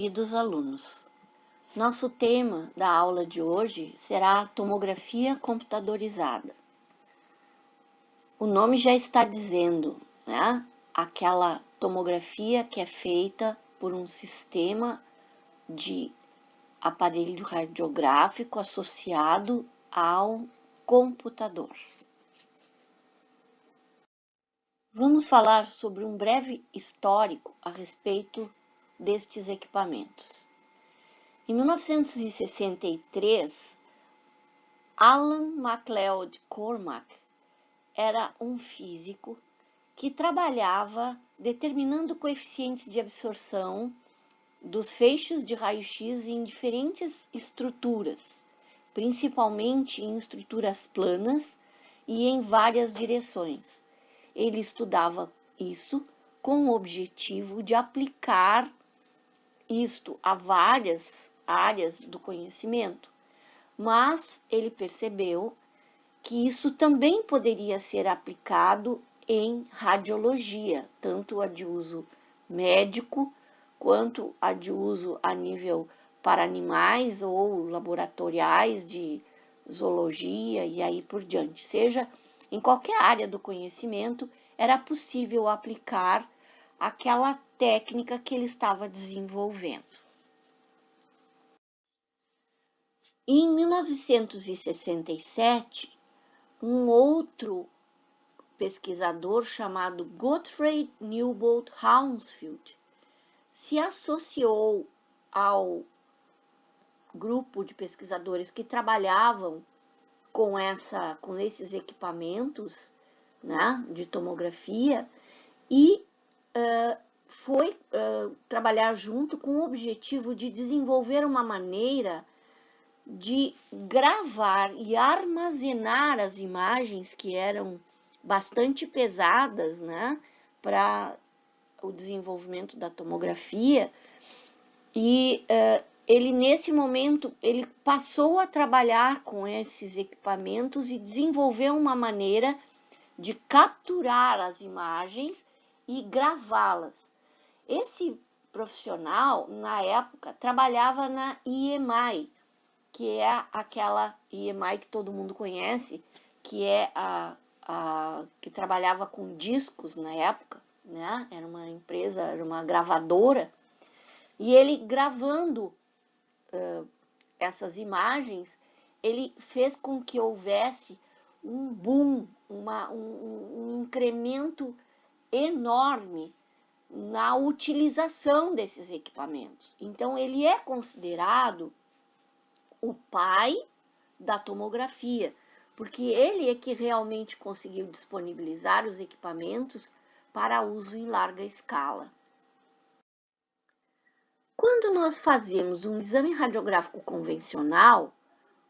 Queridos alunos, nosso tema da aula de hoje será a tomografia computadorizada. O nome já está dizendo, né? Aquela tomografia que é feita por um sistema de aparelho radiográfico associado ao computador. Vamos falar sobre um breve histórico a respeito destes equipamentos. Em 1963, Alan MacLeod Cormack era um físico que trabalhava determinando coeficientes de absorção dos feixes de raio-x em diferentes estruturas, principalmente em estruturas planas e em várias direções. Ele estudava isso com o objetivo de aplicar isto a várias áreas do conhecimento, mas ele percebeu que isso também poderia ser aplicado em radiologia, tanto a de uso médico quanto a de uso a nível para animais ou laboratoriais de zoologia e aí por diante. Seja em qualquer área do conhecimento, era possível aplicar aquela técnica que ele estava desenvolvendo. Em 1967, um outro pesquisador chamado Gottfried Newbold Hounsfield se associou ao grupo de pesquisadores que trabalhavam com esses equipamentos, né, de tomografia e foi trabalhar junto com o objetivo de desenvolver uma maneira de gravar e armazenar as imagens que eram bastante pesadas, né, para o desenvolvimento da tomografia. E ele, nesse momento, ele passou a trabalhar com esses equipamentos e desenvolveu uma maneira de capturar as imagens e gravá-las. Esse profissional, na época, trabalhava na EMI, que é aquela EMI que todo mundo conhece, que é que trabalhava com discos na época, né? Era uma empresa, era uma gravadora, e ele gravando essas imagens, ele fez com que houvesse um boom, um incremento enorme na utilização desses equipamentos. Então, ele é considerado o pai da tomografia, porque ele é que realmente conseguiu disponibilizar os equipamentos para uso em larga escala. Quando nós fazemos um exame radiográfico convencional,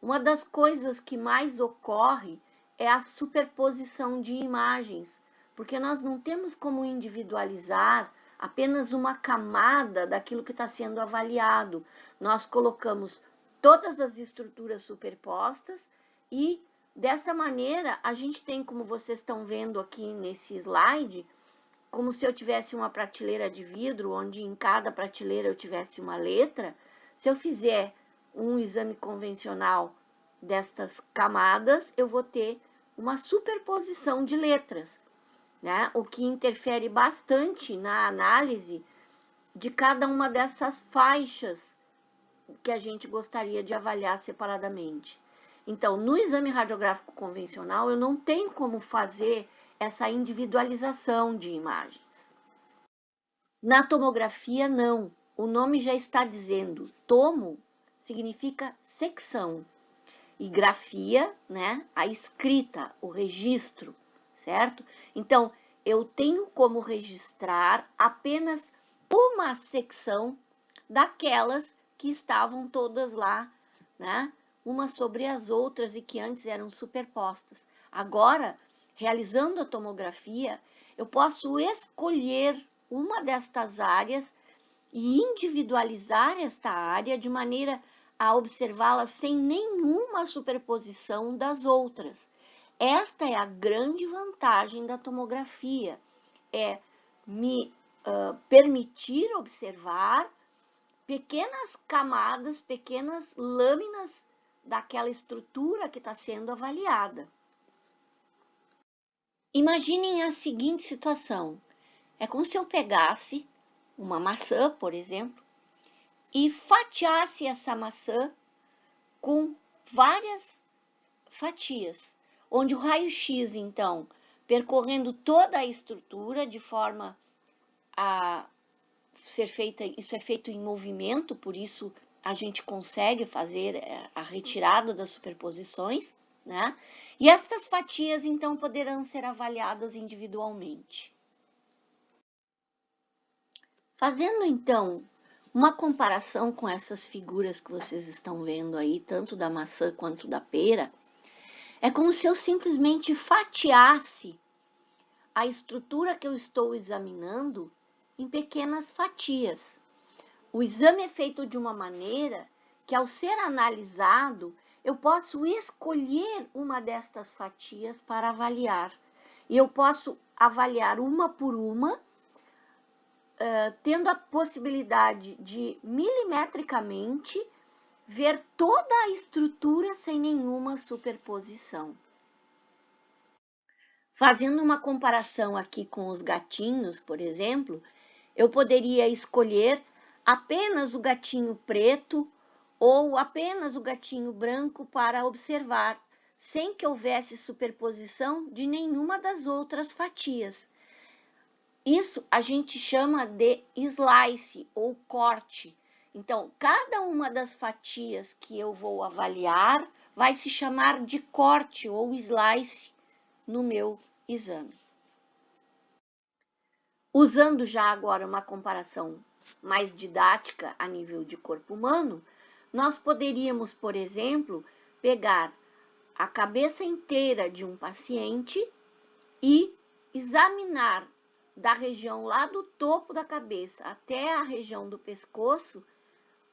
uma das coisas que mais ocorre é a superposição de imagens, porque nós não temos como individualizar apenas uma camada daquilo que está sendo avaliado. Nós colocamos todas as estruturas superpostas e, dessa maneira, a gente tem, como vocês estão vendo aqui nesse slide, como se eu tivesse uma prateleira de vidro, onde em cada prateleira eu tivesse uma letra. Se eu fizer um exame convencional destas camadas, eu vou ter uma superposição de letras, né? O que interfere bastante na análise de cada uma dessas faixas que a gente gostaria de avaliar separadamente. Então, no exame radiográfico convencional, eu não tenho como fazer essa individualização de imagens. Na tomografia, não. O nome já está dizendo. Tomo significa secção. E grafia, né? A escrita, o registro, certo? Então, eu tenho como registrar apenas uma secção daquelas que estavam todas lá, né? Umas sobre as outras e que antes eram superpostas. Agora, realizando a tomografia, eu posso escolher uma destas áreas e individualizar esta área de maneira a observá-la sem nenhuma superposição das outras. Esta é a grande vantagem da tomografia, é me permitir observar pequenas camadas, pequenas lâminas daquela estrutura que está sendo avaliada. Imaginem a seguinte situação. É como se eu pegasse uma maçã, por exemplo, e fatiasse essa maçã com várias fatias, onde o raio-x, então, percorrendo toda a estrutura de forma a ser feita, isso é feito em movimento, por isso a gente consegue fazer a retirada das superposições, né? E estas fatias, então, poderão ser avaliadas individualmente. Fazendo, então, uma comparação com essas figuras que vocês estão vendo aí, tanto da maçã quanto da pera, é como se eu simplesmente fatiasse a estrutura que eu estou examinando em pequenas fatias. O exame é feito de uma maneira que, ao ser analisado, eu posso escolher uma destas fatias para avaliar. E eu posso avaliar uma por uma, tendo a possibilidade de, milimetricamente, ver toda a estrutura sem nenhuma superposição. Fazendo uma comparação aqui com os gatinhos, por exemplo, eu poderia escolher apenas o gatinho preto ou apenas o gatinho branco para observar, sem que houvesse superposição de nenhuma das outras fatias. Isso a gente chama de slice ou corte. Então, cada uma das fatias que eu vou avaliar vai se chamar de corte ou slice no meu exame. Usando já agora uma comparação mais didática a nível de corpo humano, nós poderíamos, por exemplo, pegar a cabeça inteira de um paciente e examinar da região lá do topo da cabeça até a região do pescoço,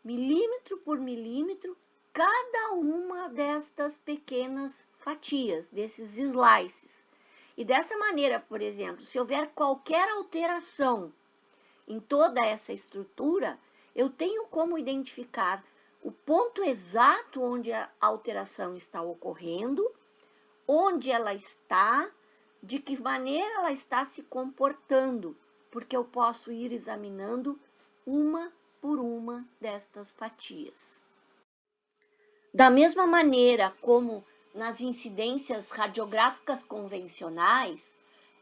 milímetro por milímetro, cada uma destas pequenas fatias, desses slices. E dessa maneira, por exemplo, se houver qualquer alteração em toda essa estrutura, eu tenho como identificar o ponto exato onde a alteração está ocorrendo, onde ela está, de que maneira ela está se comportando, porque eu posso ir examinando uma por uma destas fatias. Da mesma maneira como nas incidências radiográficas convencionais,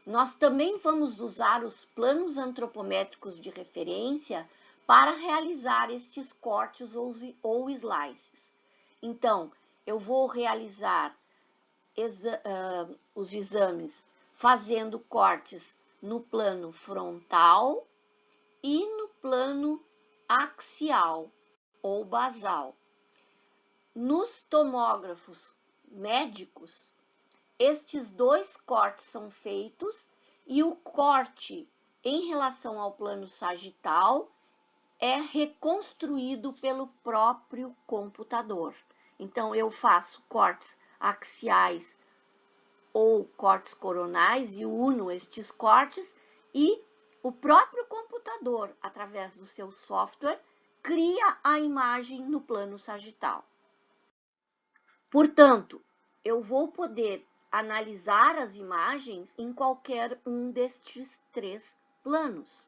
nós também vamos usar os planos antropométricos de referência para realizar estes cortes ou slices. Então, eu vou realizar os exames fazendo cortes no plano frontal e no plano axial ou basal. Nos tomógrafos médicos, estes dois cortes são feitos e o corte em relação ao plano sagital é reconstruído pelo próprio computador. Então, eu faço cortes axiais ou cortes coronais e uno estes cortes e o próprio computador, através do seu software, cria a imagem no plano sagital. Portanto, eu vou poder analisar as imagens em qualquer um destes três planos.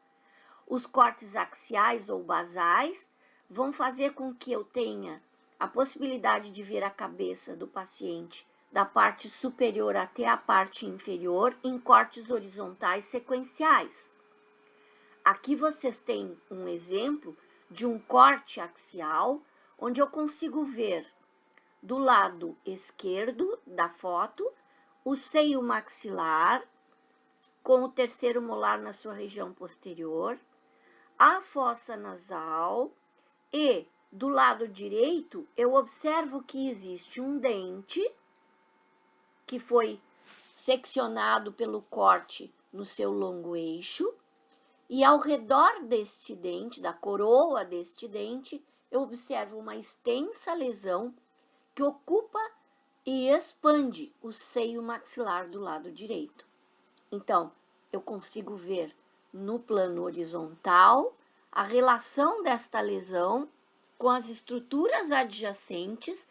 Os cortes axiais ou basais vão fazer com que eu tenha a possibilidade de ver a cabeça do paciente da parte superior até a parte inferior em cortes horizontais sequenciais. Aqui vocês têm um exemplo de um corte axial, onde eu consigo ver do lado esquerdo da foto, o seio maxilar, com o terceiro molar na sua região posterior, a fossa nasal e, do lado direito, eu observo que existe um dente que foi seccionado pelo corte no seu longo eixo e ao redor deste dente, da coroa deste dente, eu observo uma extensa lesão que ocupa e expande o seio maxilar do lado direito. Então, eu consigo ver no plano horizontal a relação desta lesão com as estruturas adjacentes,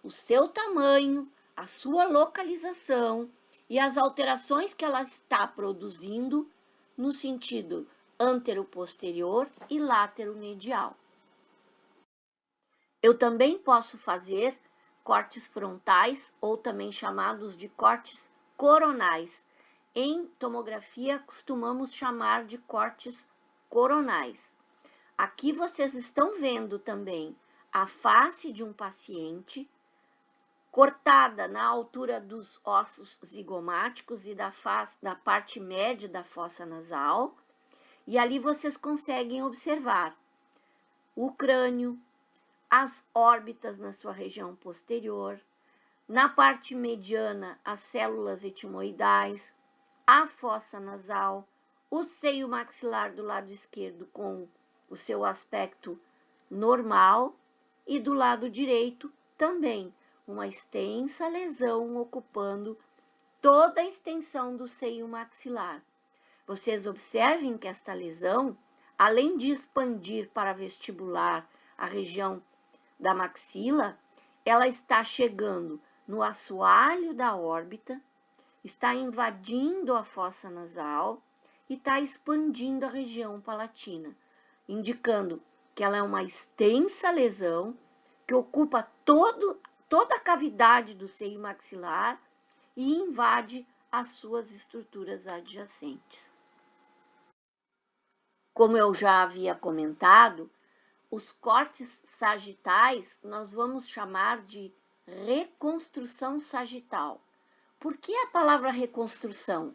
o seu tamanho, a sua localização e as alterações que ela está produzindo no sentido antero-posterior e látero-medial. Eu também posso fazer cortes frontais, ou também chamados de cortes coronais. Em tomografia, costumamos chamar de cortes coronais. Aqui vocês estão vendo também a face de um paciente cortada na altura dos ossos zigomáticos e da parte média da fossa nasal. E ali vocês conseguem observar o crânio, as órbitas na sua região posterior, na parte mediana as células etimoidais, a fossa nasal, o seio maxilar do lado esquerdo com o seu aspecto normal e do lado direito também uma extensa lesão ocupando toda a extensão do seio maxilar. Vocês observem que esta lesão, além de expandir para vestibular a região da maxila, ela está chegando no assoalho da órbita, está invadindo a fossa nasal e está expandindo a região palatina, indicando que ela é uma extensa lesão que ocupa toda a cavidade do seio maxilar e invade as suas estruturas adjacentes. Como eu já havia comentado, os cortes sagitais nós vamos chamar de reconstrução sagital. Por que a palavra reconstrução?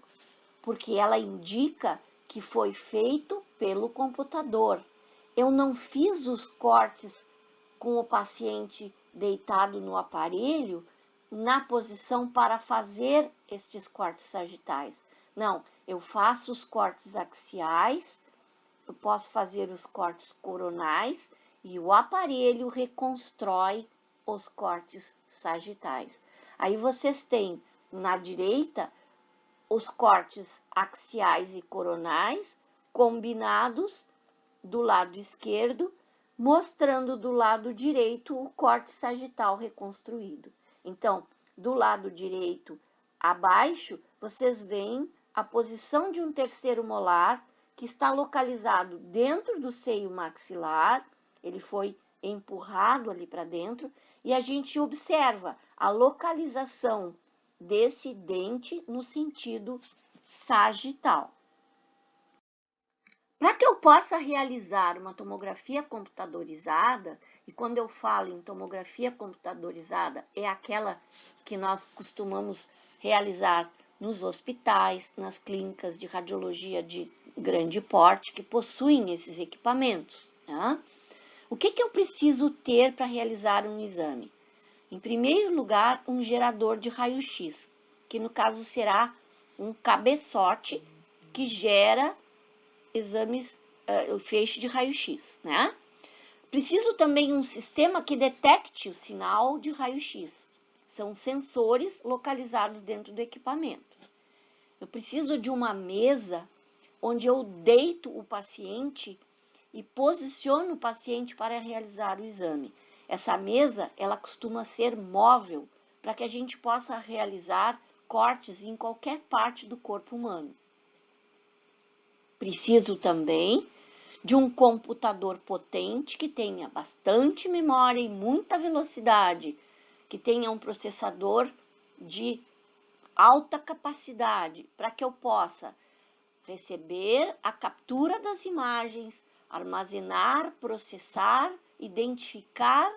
Porque ela indica que foi feito pelo computador. Eu não fiz os cortes com o paciente deitado no aparelho na posição para fazer estes cortes sagitais. Não, eu faço os cortes axiais, eu posso fazer os cortes coronais e o aparelho reconstrói os cortes sagitais. Aí vocês têm na direita os cortes axiais e coronais combinados do lado esquerdo, mostrando do lado direito o corte sagital reconstruído. Então, do lado direito abaixo, vocês veem a posição de um terceiro molar que está localizado dentro do seio maxilar, ele foi empurrado ali para dentro, e a gente observa a localização desse dente no sentido sagital. Para que eu possa realizar uma tomografia computadorizada, e quando eu falo em tomografia computadorizada, é aquela que nós costumamos realizar nos hospitais, nas clínicas de radiologia de grande porte que possuem esses equipamentos. Tá? O que eu preciso ter para realizar um exame? Em primeiro lugar, um gerador de raio-x, que no caso será um cabeçote que gera exames, o feixe de raio-x, né? Preciso também um sistema que detecte o sinal de raio-x. São sensores localizados dentro do equipamento. Eu preciso de uma mesa onde eu deito o paciente e posiciono o paciente para realizar o exame. Essa mesa, ela costuma ser móvel para que a gente possa realizar cortes em qualquer parte do corpo humano. Preciso também de um computador potente que tenha bastante memória e muita velocidade, que tenha um processador de alta capacidade, para que eu possa receber a captura das imagens, armazenar, processar, identificar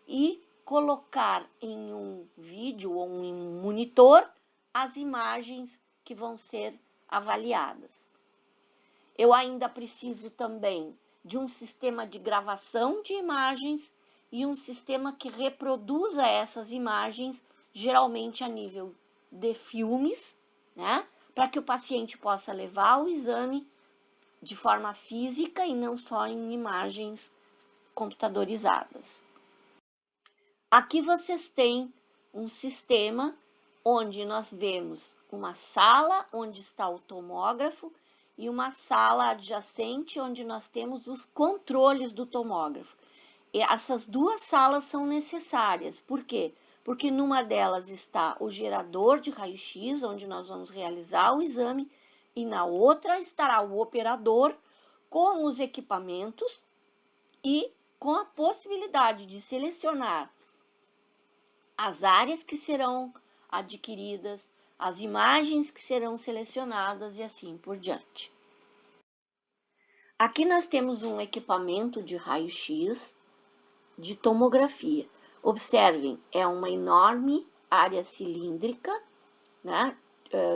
e colocar em um vídeo ou em um monitor as imagens que vão ser avaliadas. Eu ainda preciso também de um sistema de gravação de imagens e um sistema que reproduza essas imagens, geralmente a nível de filmes, né? Para que o paciente possa levar o exame de forma física e não só em imagens computadorizadas. Aqui vocês têm um sistema onde nós vemos uma sala onde está o tomógrafo e uma sala adjacente onde nós temos os controles do tomógrafo. E essas duas salas são necessárias. Por quê? Porque numa delas está o gerador de raio-x, onde nós vamos realizar o exame, e na outra estará o operador com os equipamentos e com a possibilidade de selecionar as áreas que serão adquiridas, as imagens que serão selecionadas e assim por diante. Aqui nós temos um equipamento de raio-x de tomografia. Observem, é uma enorme área cilíndrica, né,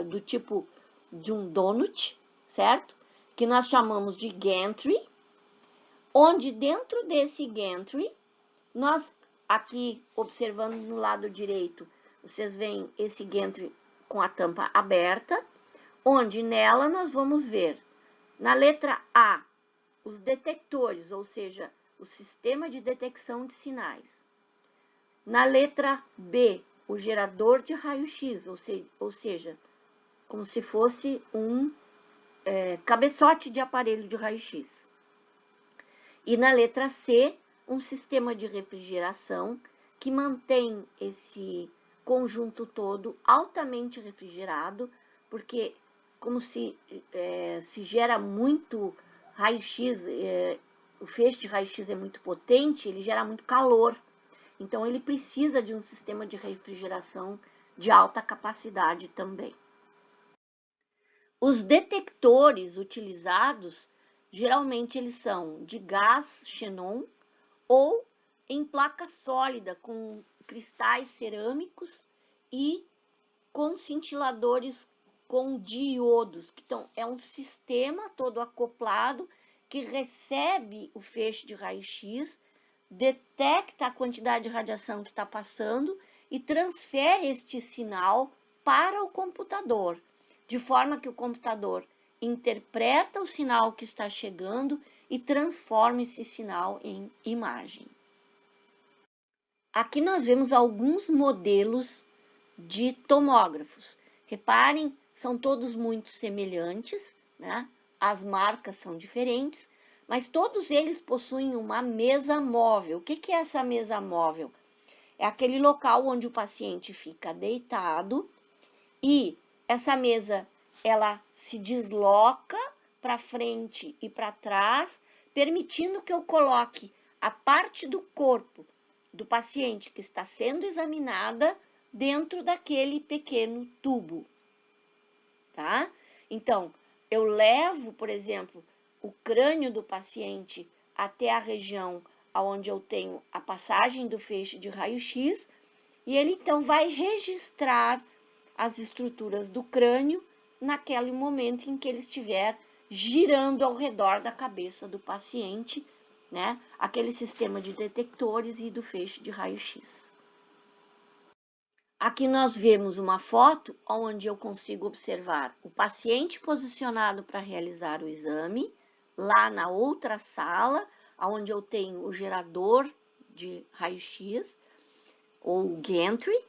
do tipo de um donut, certo? Que nós chamamos de gantry, onde dentro desse gantry, nós aqui observando no lado direito, vocês veem esse gantry com a tampa aberta, onde nela nós vamos ver, na letra A, os detectores, ou seja, o sistema de detecção de sinais. Na letra B, o gerador de raio-x, ou seja, como se fosse um cabeçote de aparelho de raio-x. E na letra C, um sistema de refrigeração que mantém esse conjunto todo altamente refrigerado, porque como se gera muito raio-x, o feixe de raio-x é muito potente, ele gera muito calor. Então, ele precisa de um sistema de refrigeração de alta capacidade também. Os detectores utilizados, geralmente eles são de gás xenon ou em placa sólida com cristais cerâmicos e com cintiladores com diodos. Então, é um sistema todo acoplado que recebe o feixe de raio-x, detecta a quantidade de radiação que está passando e transfere este sinal para o computador, de forma que o computador interpreta o sinal que está chegando e transforma esse sinal em imagem. Aqui nós vemos alguns modelos de tomógrafos. Reparem, são todos muito semelhantes, né? As marcas são diferentes, mas todos eles possuem uma mesa móvel. O que é essa mesa móvel? É aquele local onde o paciente fica deitado e essa mesa ela se desloca para frente e para trás, permitindo que eu coloque a parte do corpo do paciente que está sendo examinada dentro daquele pequeno tubo, tá? Então, eu levo, por exemplo, o crânio do paciente até a região onde eu tenho a passagem do feixe de raio-x e ele então vai registrar as estruturas do crânio naquele momento em que ele estiver girando ao redor da cabeça do paciente, né? Aquele sistema de detectores e do feixe de raio-x. Aqui nós vemos uma foto onde eu consigo observar o paciente posicionado para realizar o exame, lá na outra sala, onde eu tenho o gerador de raio-x, ou gantry,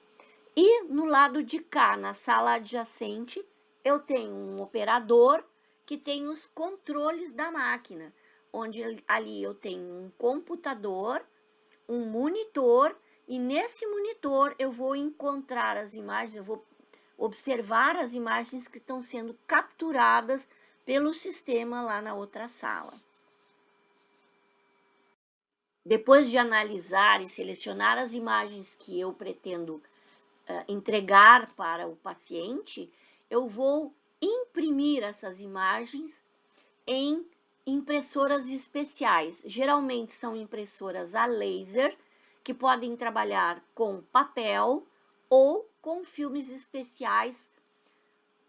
e no lado de cá, na sala adjacente, eu tenho um operador que tem os controles da máquina, onde ali eu tenho um computador, um monitor, e nesse monitor eu vou encontrar as imagens, eu vou observar as imagens que estão sendo capturadas pelo sistema lá na outra sala. Depois de analisar e selecionar as imagens que eu pretendo entregar para o paciente, eu vou imprimir essas imagens em impressoras especiais. Geralmente são impressoras a laser, que podem trabalhar com papel ou com filmes especiais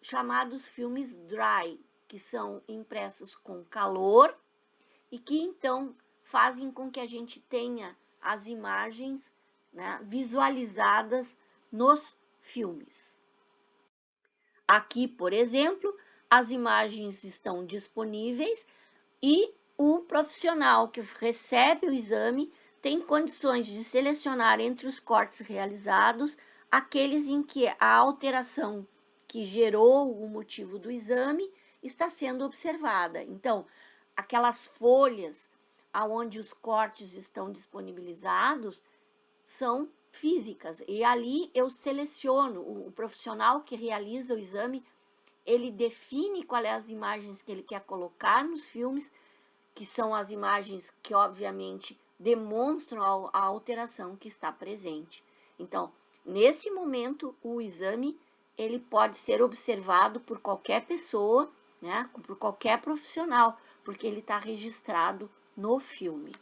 chamados filmes dry, que são impressos com calor e que então fazem com que a gente tenha as imagens, né, visualizadas nos filmes. Aqui, por exemplo, as imagens estão disponíveis e o profissional que recebe o exame tem condições de selecionar entre os cortes realizados aqueles em que a alteração que gerou o motivo do exame está sendo observada. Então, aquelas folhas aonde os cortes estão disponibilizados são físicas, e ali eu seleciono o profissional que realiza o exame, ele define quais são as imagens que ele quer colocar nos filmes, que são as imagens que obviamente demonstram a alteração que está presente. Então, nesse momento, o exame ele pode ser observado por qualquer pessoa, né, por qualquer profissional, porque ele está registrado no filme.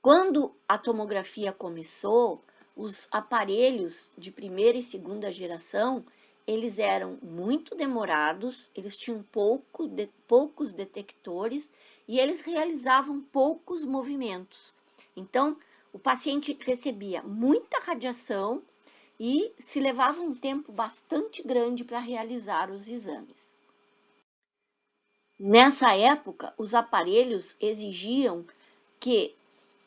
Quando a tomografia começou, os aparelhos de primeira e segunda geração, eles eram muito demorados, eles tinham poucos detectores e eles realizavam poucos movimentos. Então, o paciente recebia muita radiação e se levava um tempo bastante grande para realizar os exames. Nessa época, os aparelhos exigiam que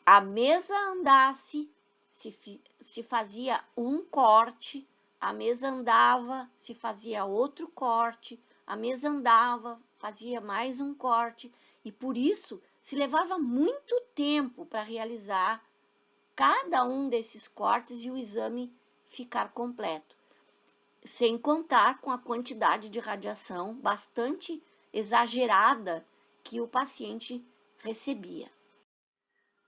a mesa andasse, se fazia um corte, a mesa andava, se fazia outro corte, a mesa andava, fazia mais um corte, e por isso se levava muito tempo para realizar cada um desses cortes e o exame ficar completo, sem contar com a quantidade de radiação bastante exagerada que o paciente recebia.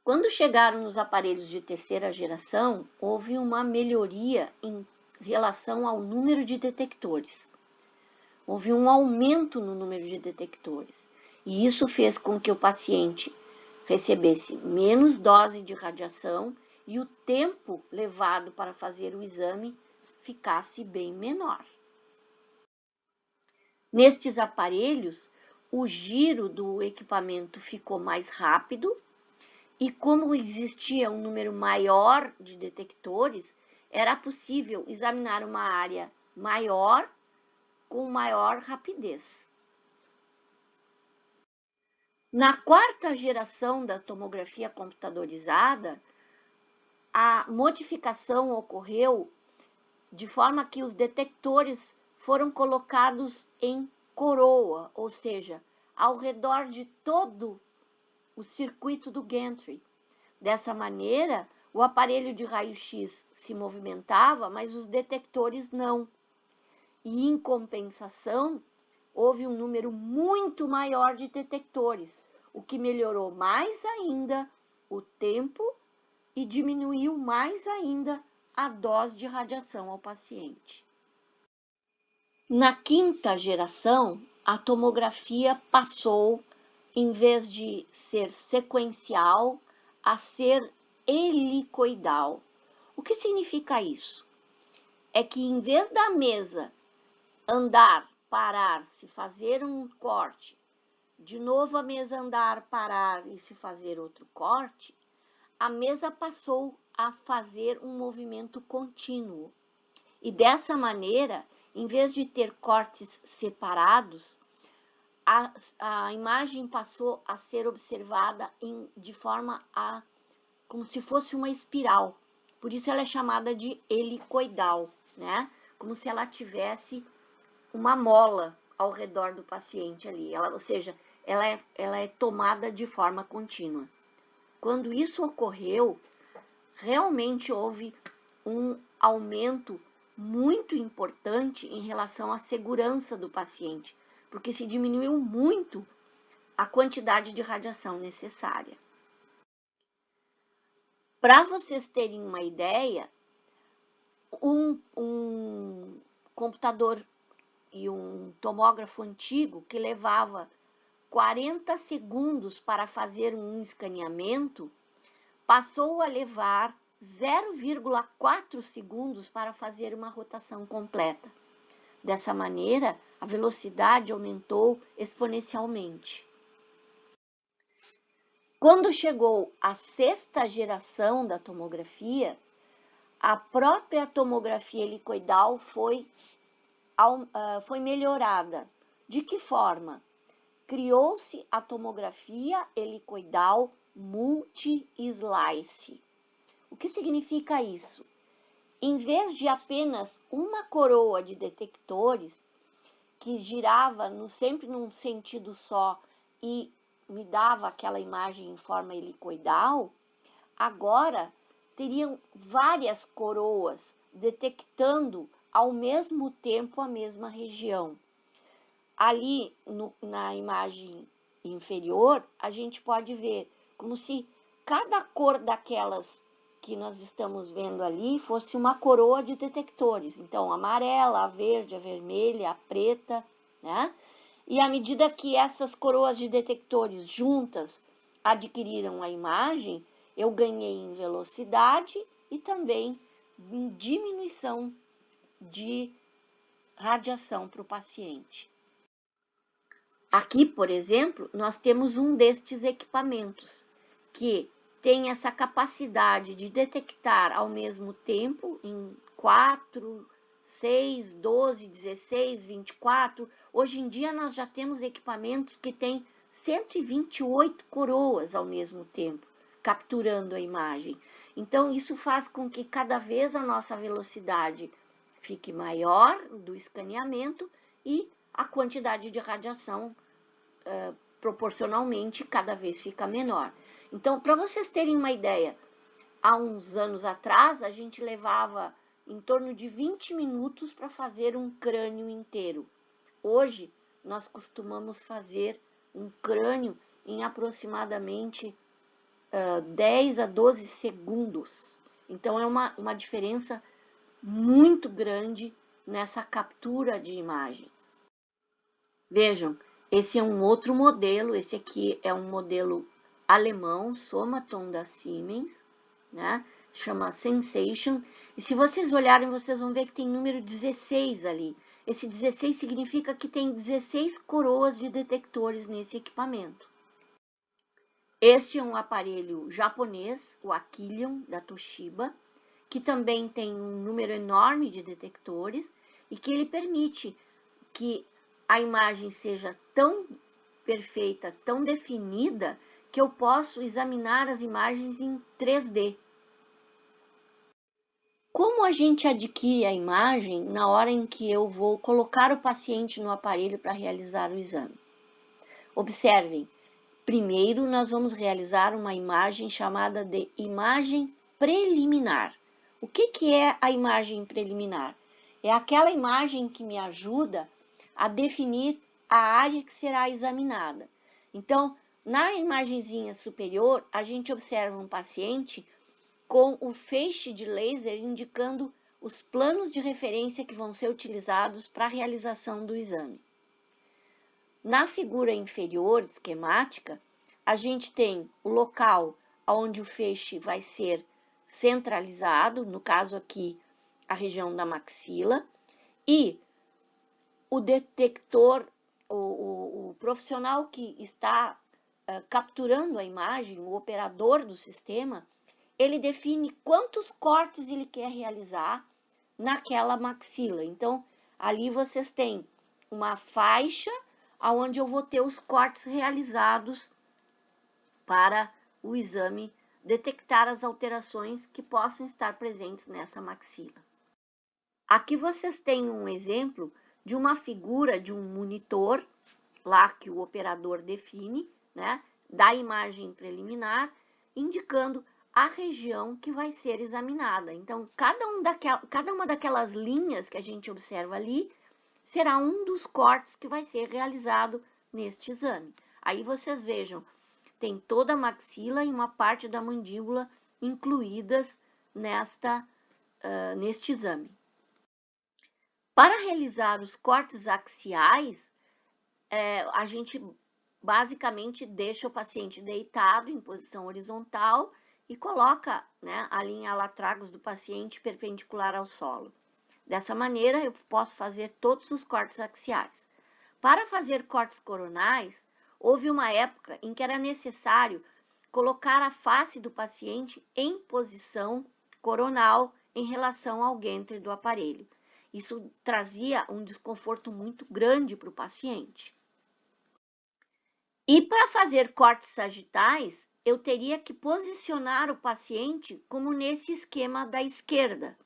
Quando chegaram os aparelhos de terceira geração, houve uma melhoria em relação ao número de detectores. Houve um aumento no número de detectores, e isso fez com que o paciente recebesse menos dose de radiação e o tempo levado para fazer o exame ficasse bem menor. Nestes aparelhos, o giro do equipamento ficou mais rápido e como existia um número maior de detectores, era possível examinar uma área maior com maior rapidez. Na quarta geração da tomografia computadorizada, a modificação ocorreu de forma que os detectores foram colocados em coroa, ou seja, ao redor de todo o circuito do gantry. Dessa maneira, o aparelho de raio-x se movimentava, mas os detectores não. E, em compensação, houve um número muito maior de detectores, o que melhorou mais ainda o tempo e diminuiu mais ainda a dose de radiação ao paciente. Na quinta geração, a tomografia passou, em vez de ser sequencial, a ser helicoidal. O que significa isso? É que em vez da mesa andar, parar, se fazer um corte, de novo a mesa andar, parar e se fazer outro corte, a mesa passou a fazer um movimento contínuo. E dessa maneira, em vez de ter cortes separados, a imagem passou a ser observada de forma como se fosse uma espiral. Por isso ela é chamada de helicoidal, né? Como se ela tivesse uma mola ao redor do paciente ali, ou seja, ela é tomada de forma contínua. Quando isso ocorreu, realmente houve um aumento muito importante em relação à segurança do paciente, porque se diminuiu muito a quantidade de radiação necessária. Para vocês terem uma ideia, um computador e um tomógrafo antigo que levava 40 segundos para fazer um escaneamento, passou a levar 0,4 segundos para fazer uma rotação completa. Dessa maneira, a velocidade aumentou exponencialmente. Quando chegou a sexta geração da tomografia, a própria tomografia helicoidal foi melhorada. De que forma? Criou-se a tomografia helicoidal multi-slice. O que significa isso? Em vez de apenas uma coroa de detectores, que girava sempre num sentido só e me dava aquela imagem em forma helicoidal, agora teriam várias coroas detectando ao mesmo tempo a mesma região. Ali na imagem inferior, a gente pode ver como se cada cor daquelas que nós estamos vendo ali fosse uma coroa de detectores. Então, a amarela, a verde, a vermelha, a preta, né? E à medida que essas coroas de detectores juntas adquiriram a imagem, eu ganhei em velocidade e também em diminuição de radiação para o paciente. Aqui, por exemplo, nós temos um destes equipamentos que tem essa capacidade de detectar ao mesmo tempo em 4, 6, 12, 16, 24. Hoje em dia nós já temos equipamentos que têm 128 coroas ao mesmo tempo, capturando a imagem. Então, isso faz com que cada vez a nossa velocidade fique maior do escaneamento e a quantidade de radiação proporcionalmente cada vez fica menor. Então, para vocês terem uma ideia, há uns anos atrás a gente levava em torno de 20 minutos para fazer um crânio inteiro. Hoje nós costumamos fazer um crânio em aproximadamente 10 a 12 segundos. Então é uma diferença muito grande nessa captura de imagem. Vejam, esse é um outro modelo, esse aqui é um modelo alemão, Somaton da Siemens, né? Chama Sensation. E se vocês olharem, vocês vão ver que tem número 16 ali. Esse 16 significa que tem 16 coroas de detectores nesse equipamento. Este é um aparelho japonês, o Aquilion, da Toshiba, que também tem um número enorme de detectores e que ele permite que a imagem seja tão perfeita, tão definida, que eu posso examinar as imagens em 3D. Como a gente adquire a imagem na hora em que eu vou colocar o paciente no aparelho para realizar o exame? Observem, primeiro nós vamos realizar uma imagem chamada de imagem preliminar. O que é a imagem preliminar? É aquela imagem que me ajuda a definir a área que será examinada. Então, na imagenzinha superior, a gente observa um paciente com o feixe de laser indicando os planos de referência que vão ser utilizados para a realização do exame. Na figura inferior, esquemática, a gente tem o local onde o feixe vai ser centralizado, no caso aqui, a região da maxila, e o detector, o profissional que está capturando a imagem, o operador do sistema, ele define quantos cortes ele quer realizar naquela maxila. Então, ali vocês têm uma faixa onde eu vou ter os cortes realizados para o exame detectar as alterações que possam estar presentes nessa maxila. Aqui vocês têm um exemplo de uma figura de um monitor, lá que o operador define, né, da imagem preliminar, indicando a região que vai ser examinada. Então, cada uma daquelas linhas que a gente observa ali será um dos cortes que vai ser realizado neste exame. Aí vocês vejam, tem toda a maxila e uma parte da mandíbula incluídas neste exame. Para realizar os cortes axiais, a gente basicamente deixa o paciente deitado em posição horizontal e coloca, né, a linha latragos do paciente perpendicular ao solo. Dessa maneira, eu posso fazer todos os cortes axiais. Para fazer cortes coronais, houve uma época em que era necessário colocar a face do paciente em posição coronal em relação ao gantry do aparelho. Isso trazia um desconforto muito grande para o paciente. E para fazer cortes sagitais, eu teria que posicionar o paciente como nesse esquema da esquerda,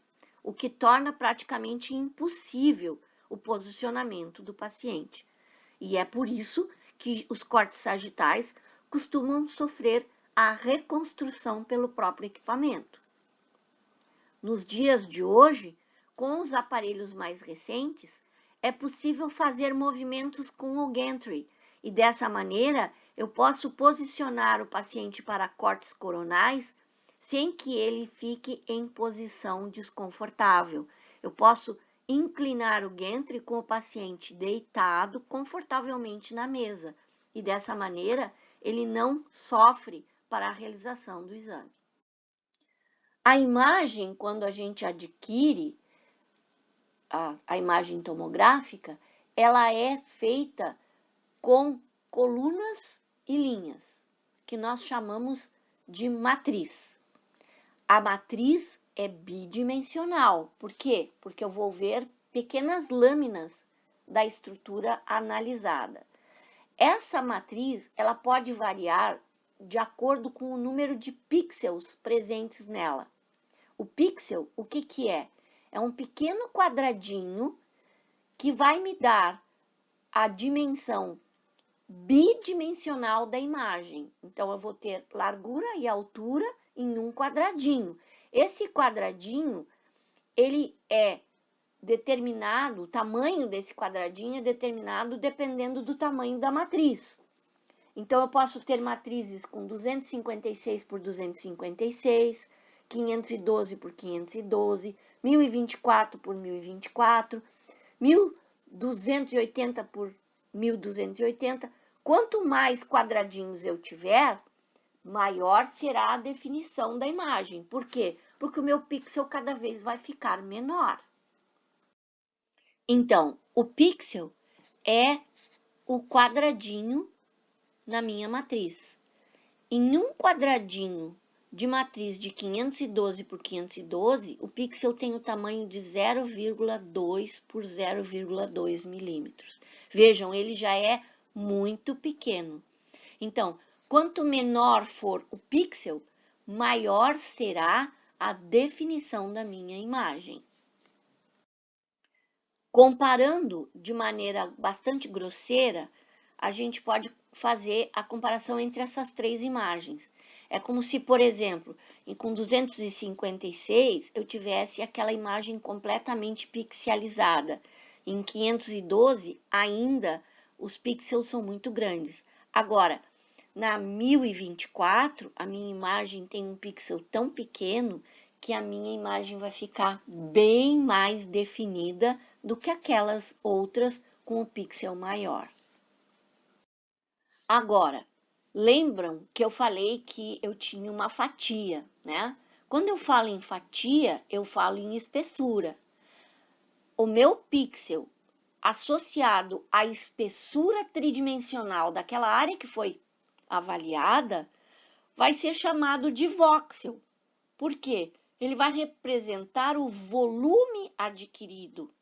o que torna praticamente impossível o posicionamento do paciente. E é por isso que os cortes sagitais costumam sofrer a reconstrução pelo próprio equipamento. Nos dias de hoje, com os aparelhos mais recentes, é possível fazer movimentos com o gantry e dessa maneira eu posso posicionar o paciente para cortes coronais sem que ele fique em posição desconfortável. Eu posso inclinar o gantry com o paciente deitado confortavelmente na mesa e dessa maneira ele não sofre para a realização do exame. A imagem, quando a gente adquire a imagem tomográfica, ela é feita com colunas e linhas, que nós chamamos de matriz. A matriz é bidimensional. Por quê? Porque eu vou ver pequenas lâminas da estrutura analisada. Essa matriz, ela pode variar de acordo com o número de pixels presentes nela. O pixel, o que que é? É um pequeno quadradinho que vai me dar a dimensão bidimensional da imagem. Então, eu vou ter largura e altura em um quadradinho. Esse quadradinho, ele é determinado, o tamanho desse quadradinho é determinado dependendo do tamanho da matriz. Então, eu posso ter matrizes com 256 por 256, 512 por 512, 1024 por 1024, 1280 por 1280. Quanto mais quadradinhos eu tiver, maior será a definição da imagem. Por quê? Porque o meu pixel cada vez vai ficar menor. Então, o pixel é o quadradinho na minha matriz. Em um quadradinho de matriz de 512 por 512, o pixel tem o tamanho de 0,2 por 0,2 milímetros. Vejam, ele já é muito pequeno. Então, quanto menor for o pixel, maior será a definição da minha imagem. Comparando de maneira bastante grosseira, a gente pode fazer a comparação entre essas três imagens. É como se, por exemplo, com 256 eu tivesse aquela imagem completamente pixelizada. Em 512 ainda os pixels são muito grandes. Agora, na 1024, a minha imagem tem um pixel tão pequeno que a minha imagem vai ficar bem mais definida do que aquelas outras com o pixel maior. Agora, lembram que eu falei que eu tinha uma fatia, né? Quando eu falo em fatia, eu falo em espessura. O meu pixel associado à espessura tridimensional daquela área que foi avaliada vai ser chamado de voxel. Por quê? Ele vai representar o volume adquirido.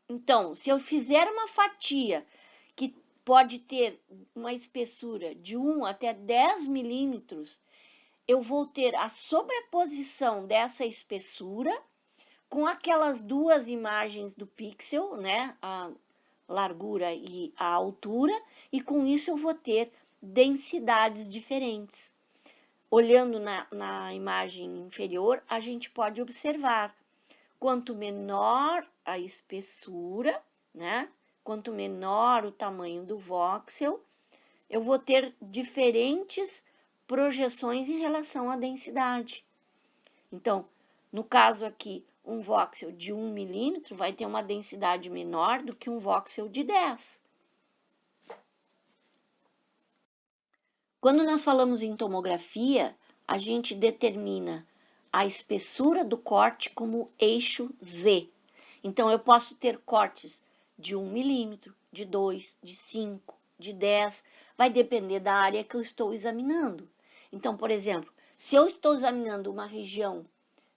Então, se eu fizer uma fatia que pode ter uma espessura de 1 até 10 milímetros, eu vou ter a sobreposição dessa espessura com aquelas duas imagens do pixel, né, a largura e a altura, e com isso eu vou ter densidades diferentes. Olhando na imagem inferior, a gente pode observar, quanto menor a espessura, né, quanto menor o tamanho do voxel, eu vou ter diferentes projeções em relação à densidade. Então, no caso aqui, um voxel de 1 milímetro vai ter uma densidade menor do que um voxel de 10. Quando nós falamos em tomografia, a gente determina a espessura do corte como eixo Z. Então, eu posso ter cortes de 1 milímetro, de 2, de 5, de 10, vai depender da área que eu estou examinando. Então, por exemplo, se eu estou examinando uma região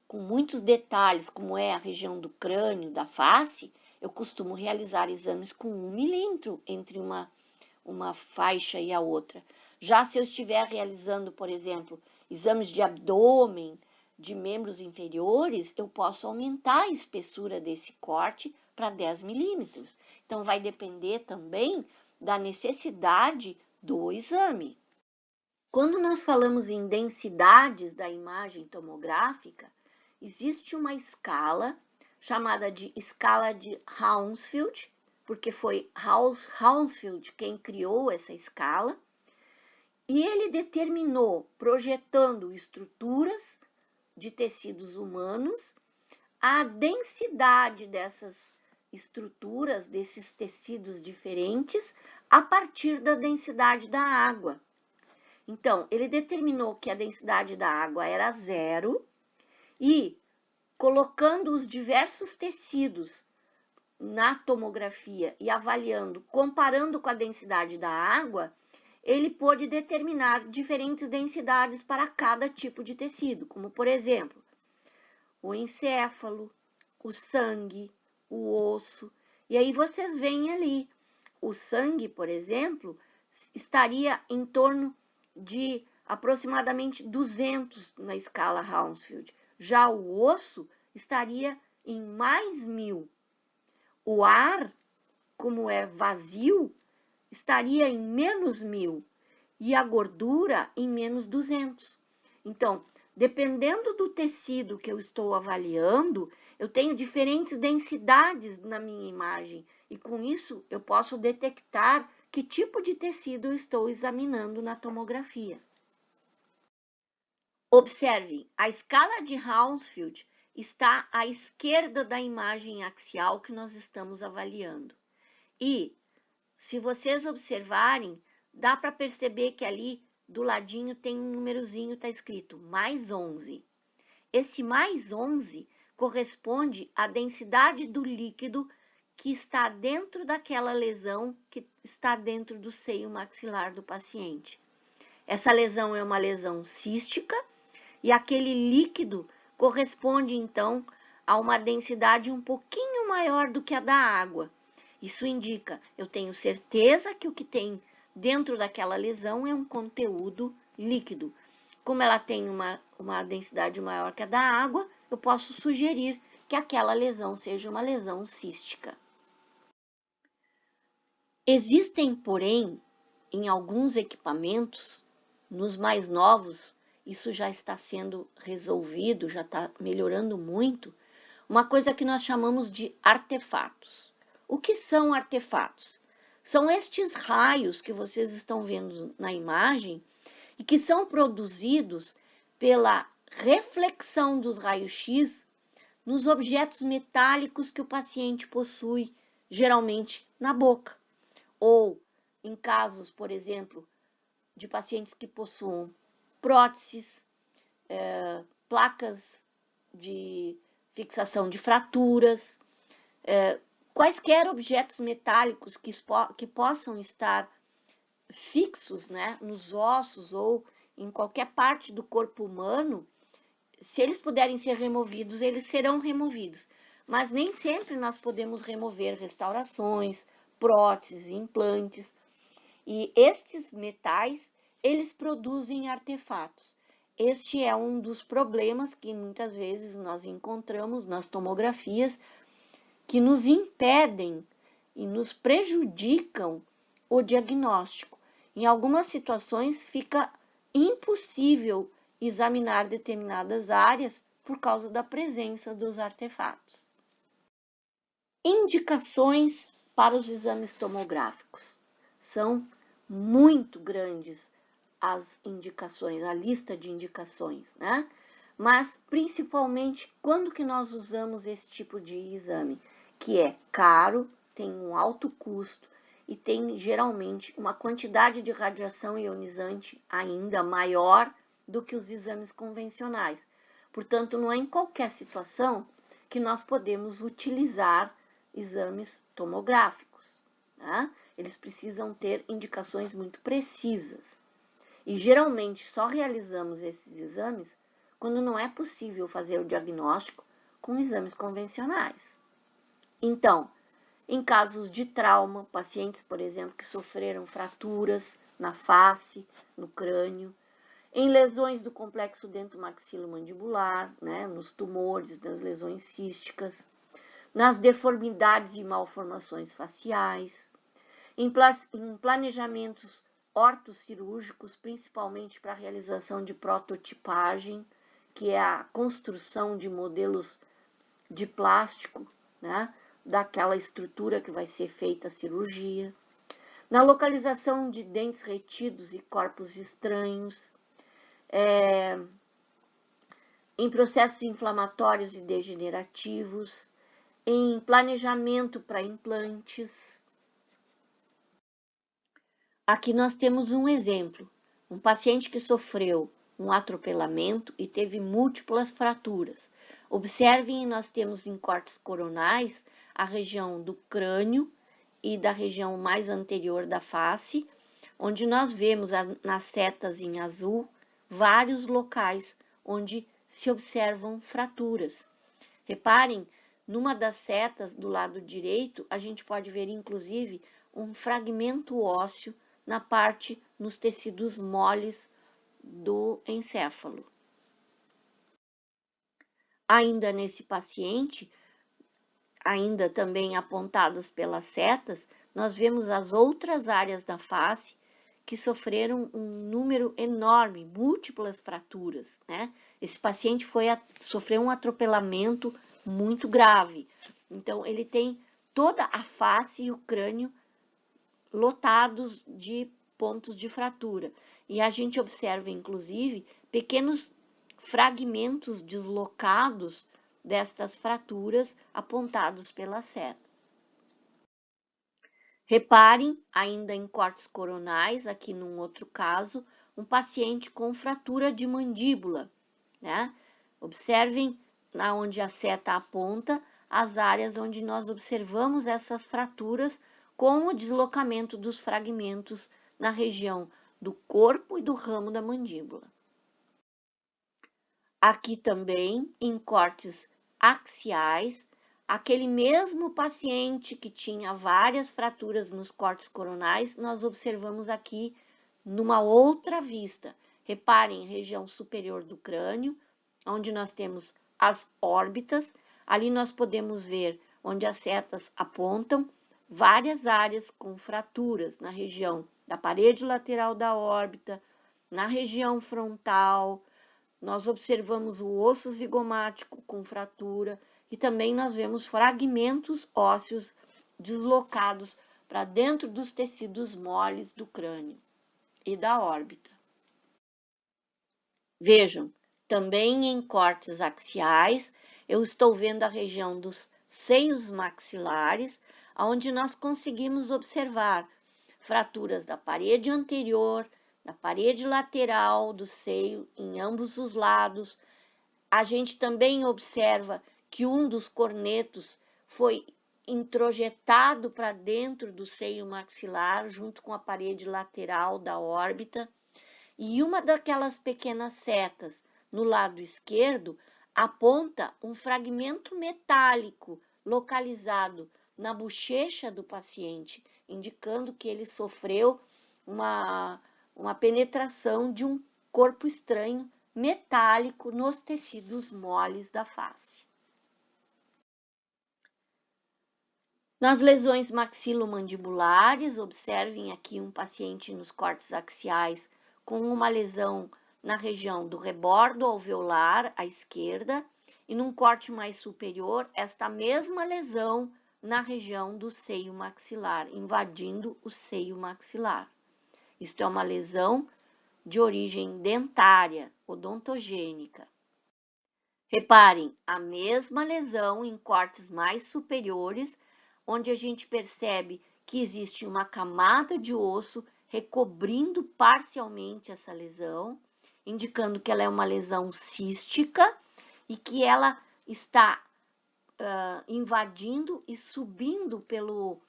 com muitos detalhes, como é a região do crânio, da face, eu costumo realizar exames com 1 milímetro entre uma faixa e a outra. Já se eu estiver realizando, por exemplo, exames de abdômen, de membros inferiores, eu posso aumentar a espessura desse corte para 10 milímetros. Então, vai depender também da necessidade do exame. Quando nós falamos em densidades da imagem tomográfica, existe uma escala chamada de escala de Hounsfield, porque foi Hounsfield quem criou essa escala, e ele determinou, projetando estruturas de tecidos humanos, a densidade dessas estruturas, desses tecidos diferentes, a partir da densidade da água. Então, ele determinou que a densidade da água era 0 e, colocando os diversos tecidos na tomografia e avaliando, comparando com a densidade da água, ele pôde determinar diferentes densidades para cada tipo de tecido, como, por exemplo, o encéfalo, o sangue, o osso. E aí vocês veem ali, o sangue, por exemplo, estaria em torno de aproximadamente 200 na escala Hounsfield. Já o osso estaria em mais 1000. O ar, como é vazio, estaria em menos 1000 e a gordura em menos 200. Então, dependendo do tecido que eu estou avaliando, eu tenho diferentes densidades na minha imagem e com isso eu posso detectar que tipo de tecido eu estou examinando na tomografia. Observem, a escala de Hounsfield está à esquerda da imagem axial que nós estamos avaliando. E, se vocês observarem, dá para perceber que ali do ladinho tem um númerozinho, está escrito mais 11. Esse mais 11 corresponde à densidade do líquido que está dentro daquela lesão que está dentro do seio maxilar do paciente. Essa lesão é uma lesão cística e aquele líquido corresponde, então, a uma densidade um pouquinho maior do que a da água. Isso indica, eu tenho certeza que o que tem dentro daquela lesão é um conteúdo líquido. Como ela tem uma densidade maior que a da água, eu posso sugerir que aquela lesão seja uma lesão cística. Existem, porém, em alguns equipamentos, nos mais novos, isso já está sendo resolvido, já está melhorando muito, uma coisa que nós chamamos de artefatos. O que são artefatos? São estes raios que vocês estão vendo na imagem e que são produzidos pela reflexão dos raios-x nos objetos metálicos que o paciente possui, geralmente na boca. Ou em casos, por exemplo, de pacientes que possuam próteses, placas de fixação de fraturas, quaisquer objetos metálicos que possam estar fixos, né, nos ossos ou em qualquer parte do corpo humano, se eles puderem ser removidos, eles serão removidos. Mas nem sempre nós podemos remover restaurações, próteses, implantes. E estes metais, eles produzem artefatos. Este é um dos problemas que muitas vezes nós encontramos nas tomografias, que nos impedem e nos prejudicam o diagnóstico. Em algumas situações fica impossível examinar determinadas áreas por causa da presença dos artefatos. Indicações para os exames tomográficos. São muito grandes as indicações, a lista de indicações, né? Mas, principalmente, quando que nós usamos esse tipo de exame? Que é caro, tem um alto custo e tem, geralmente, uma quantidade de radiação ionizante ainda maior do que os exames convencionais. Portanto, não é em qualquer situação que nós podemos utilizar exames tomográficos, né? Eles precisam ter indicações muito precisas. E, geralmente, só realizamos esses exames quando não é possível fazer o diagnóstico com exames convencionais. Então, em casos de trauma, pacientes, por exemplo, que sofreram fraturas na face, no crânio, em lesões do complexo dentomaxilomandibular, né, nos tumores, nas lesões císticas, nas deformidades e malformações faciais, em planejamentos ortocirúrgicos, principalmente para a realização de prototipagem, que é a construção de modelos de plástico, né, daquela estrutura que vai ser feita a cirurgia, na localização de dentes retidos e corpos estranhos, em processos inflamatórios e degenerativos, em planejamento para implantes. Aqui nós temos um exemplo, um paciente que sofreu um atropelamento e teve múltiplas fraturas. Observem, nós temos em cortes coronais a região do crânio e da região mais anterior da face, onde nós vemos nas setas em azul vários locais onde se observam fraturas. Reparem, numa das setas do lado direito, a gente pode ver inclusive um fragmento ósseo na parte, nos tecidos moles do encéfalo. Ainda nesse paciente, ainda também apontadas pelas setas, nós vemos as outras áreas da face que sofreram um número enorme, múltiplas fraturas, né? Esse paciente sofreu um atropelamento muito grave. Então, ele tem toda a face e o crânio lotados de pontos de fratura. E a gente observa, inclusive, pequenos fragmentos deslocados destas fraturas apontados pela seta. Reparem, ainda em cortes coronais, aqui num outro caso, um paciente com fratura de mandíbula, né? Observem onde a seta aponta as áreas onde nós observamos essas fraturas com o deslocamento dos fragmentos na região do corpo e do ramo da mandíbula. Aqui também, em cortes axiais, aquele mesmo paciente que tinha várias fraturas nos cortes coronais, nós observamos aqui numa outra vista. Reparem, região superior do crânio, onde nós temos as órbitas. Ali nós podemos ver onde as setas apontam várias áreas com fraturas na região da parede lateral da órbita, na região frontal. Nós observamos o osso zigomático com fratura e também nós vemos fragmentos ósseos deslocados para dentro dos tecidos moles do crânio e da órbita. Vejam, também em cortes axiais, eu estou vendo a região dos seios maxilares, onde nós conseguimos observar fraturas da parede anterior, da parede lateral do seio, em ambos os lados. A gente também observa que um dos cornetos foi introjetado para dentro do seio maxilar, junto com a parede lateral da órbita. E uma daquelas pequenas setas no lado esquerdo aponta um fragmento metálico localizado na bochecha do paciente, indicando que ele sofreu uma penetração de um corpo estranho metálico nos tecidos moles da face. Nas lesões maxilomandibulares, observem aqui um paciente nos cortes axiais com uma lesão na região do rebordo alveolar à esquerda e num corte mais superior, esta mesma lesão na região do seio maxilar, invadindo o seio maxilar. Isto é uma lesão de origem dentária, odontogênica. Reparem, a mesma lesão em cortes mais superiores, onde a gente percebe que existe uma camada de osso recobrindo parcialmente essa lesão, indicando que ela é uma lesão cística e que ela está invadindo e subindo pelo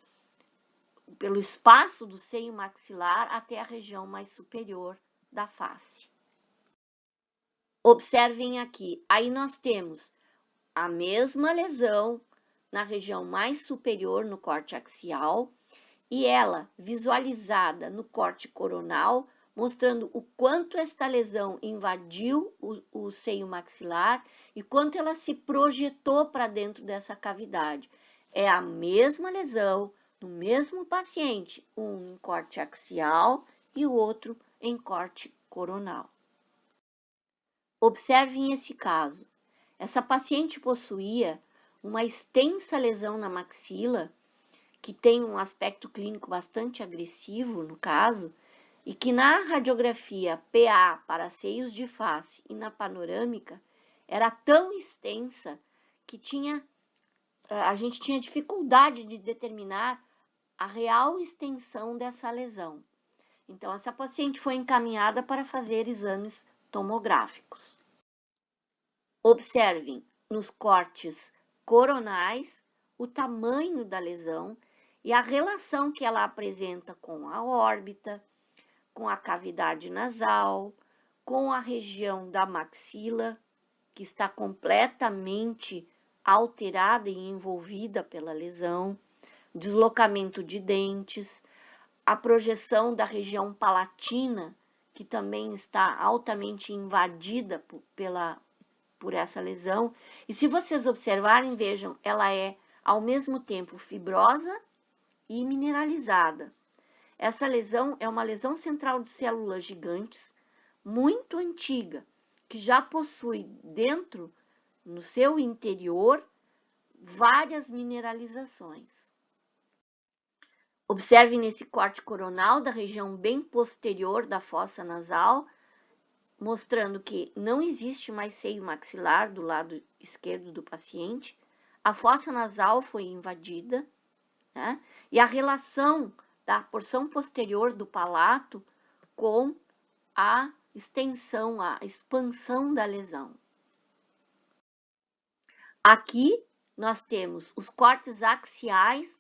espaço do seio maxilar até a região mais superior da face. Observem aqui, aí nós temos a mesma lesão na região mais superior no corte axial e ela visualizada no corte coronal mostrando o quanto esta lesão invadiu o seio maxilar e quanto ela se projetou para dentro dessa cavidade. É a mesma lesão no mesmo paciente, um em corte axial e o outro em corte coronal. Observem esse caso. Essa paciente possuía uma extensa lesão na maxila, que tem um aspecto clínico bastante agressivo no caso, e que na radiografia PA para seios de face e na panorâmica era tão extensa que a gente tinha dificuldade de determinar a real extensão dessa lesão. Então, essa paciente foi encaminhada para fazer exames tomográficos. Observem nos cortes coronais o tamanho da lesão e a relação que ela apresenta com a órbita, com a cavidade nasal, com a região da maxila, que está completamente alterada e envolvida pela lesão, deslocamento de dentes, a projeção da região palatina, que também está altamente invadida por essa lesão. E se vocês observarem, vejam, ela é ao mesmo tempo fibrosa e mineralizada. Essa lesão é uma lesão central de células gigantes, muito antiga, que já possui dentro, no seu interior, várias mineralizações. Observe nesse corte coronal da região bem posterior da fossa nasal, mostrando que não existe mais seio maxilar do lado esquerdo do paciente, a fossa nasal foi invadida, né? E a relação da porção posterior do palato com a extensão, a expansão da lesão. Aqui nós temos os cortes axiais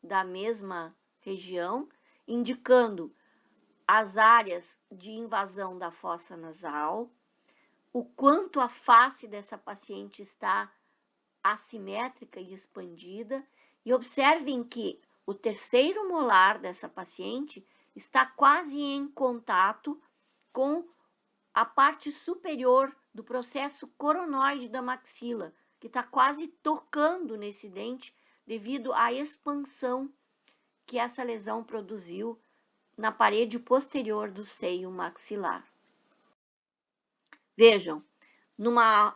da mesma região, indicando as áreas de invasão da fossa nasal, o quanto a face dessa paciente está assimétrica e expandida, e observem que o terceiro molar dessa paciente está quase em contato com a parte superior do processo coronoide da maxila, que está quase tocando nesse dente devido à expansão que essa lesão produziu na parede posterior do seio maxilar. Vejam, numa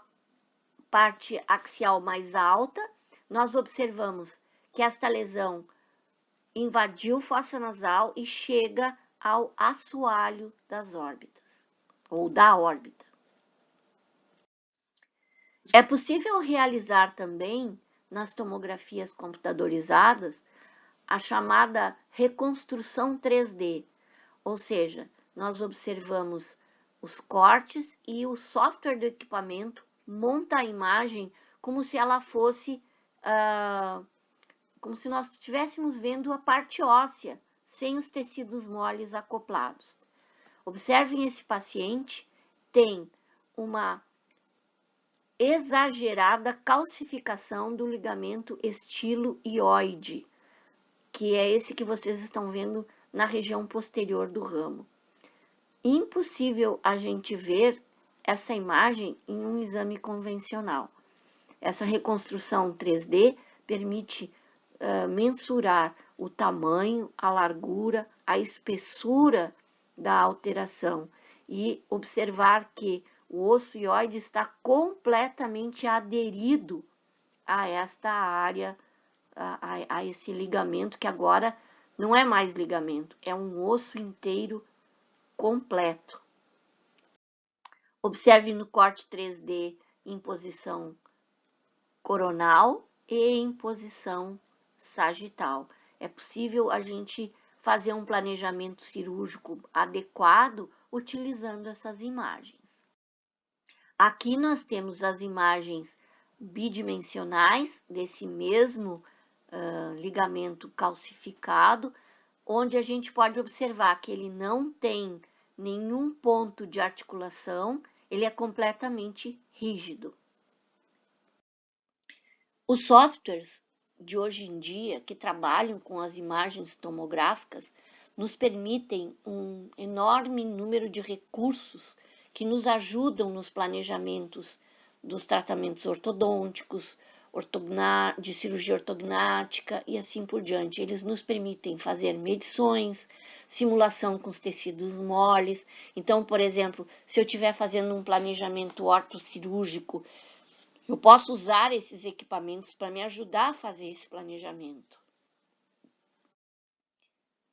parte axial mais alta, nós observamos que esta lesão invadiu fossa nasal e chega ao assoalho das órbitas, ou da órbita. É possível realizar também, nas tomografias computadorizadas, a chamada reconstrução 3D, ou seja, nós observamos os cortes e o software do equipamento monta a imagem como se ela fosse, como se nós estivéssemos vendo a parte óssea, sem os tecidos moles acoplados. Observem esse paciente, tem uma exagerada calcificação do ligamento estiloioide, que é esse que vocês estão vendo na região posterior do ramo. Impossível a gente ver essa imagem em um exame convencional. Essa reconstrução 3D permite mensurar o tamanho, a largura, a espessura da alteração e observar que o osso hioide está completamente aderido a esta área, a esse ligamento, que agora não é mais ligamento, é um osso inteiro completo. Observe no corte 3D em posição coronal e em posição sagital. É possível a gente fazer um planejamento cirúrgico adequado utilizando essas imagens. Aqui nós temos as imagens bidimensionais desse mesmo ligamento calcificado, onde a gente pode observar que ele não tem nenhum ponto de articulação, ele é completamente rígido. Os softwares de hoje em dia que trabalham com as imagens tomográficas nos permitem um enorme número de recursos que nos ajudam nos planejamentos dos tratamentos ortodônticos, de cirurgia ortognática e assim por diante. Eles nos permitem fazer medições, simulação com os tecidos moles. Então, por exemplo, se eu estiver fazendo um planejamento ortocirúrgico, eu posso usar esses equipamentos para me ajudar a fazer esse planejamento.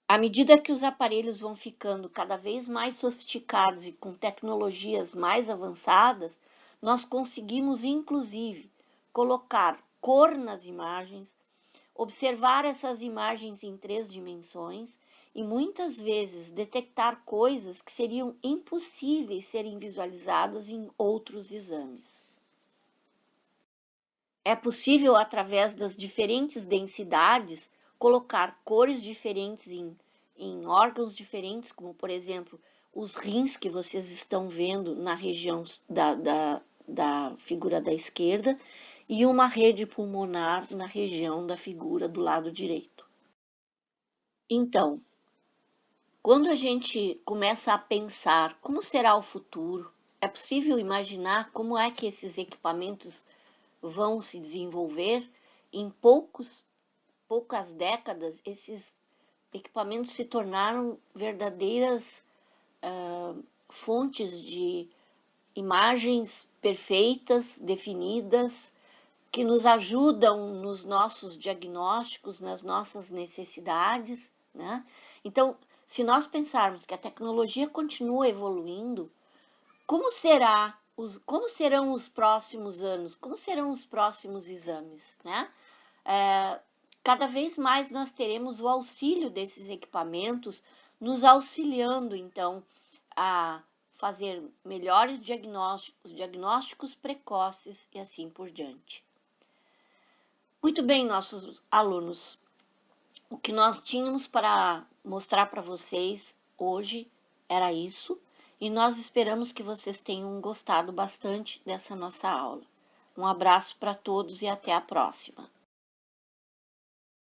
À medida que os aparelhos vão ficando cada vez mais sofisticados e com tecnologias mais avançadas, nós conseguimos, inclusive, colocar cor nas imagens, observar essas imagens em 3 dimensões e muitas vezes detectar coisas que seriam impossíveis serem visualizadas em outros exames. É possível, através das diferentes densidades, colocar cores diferentes em órgãos diferentes, como, por exemplo, os rins que vocês estão vendo na região da figura da esquerda e uma rede pulmonar na região da figura do lado direito. Então, quando a gente começa a pensar como será o futuro, é possível imaginar como é que esses equipamentos vão se desenvolver. Em poucas décadas, esses equipamentos se tornaram verdadeiras fontes de imagens perfeitas, definidas, que nos ajudam nos nossos diagnósticos, nas nossas necessidades, né? Então, se nós pensarmos que a tecnologia continua evoluindo, como serão os próximos anos? Como serão os próximos exames, né? Cada vez mais nós teremos o auxílio desses equipamentos, nos auxiliando, então, a fazer melhores diagnósticos precoces e assim por diante. Muito bem, nossos alunos, o que nós tínhamos para mostrar para vocês hoje era isso, e nós esperamos que vocês tenham gostado bastante dessa nossa aula. Um abraço para todos e até a próxima.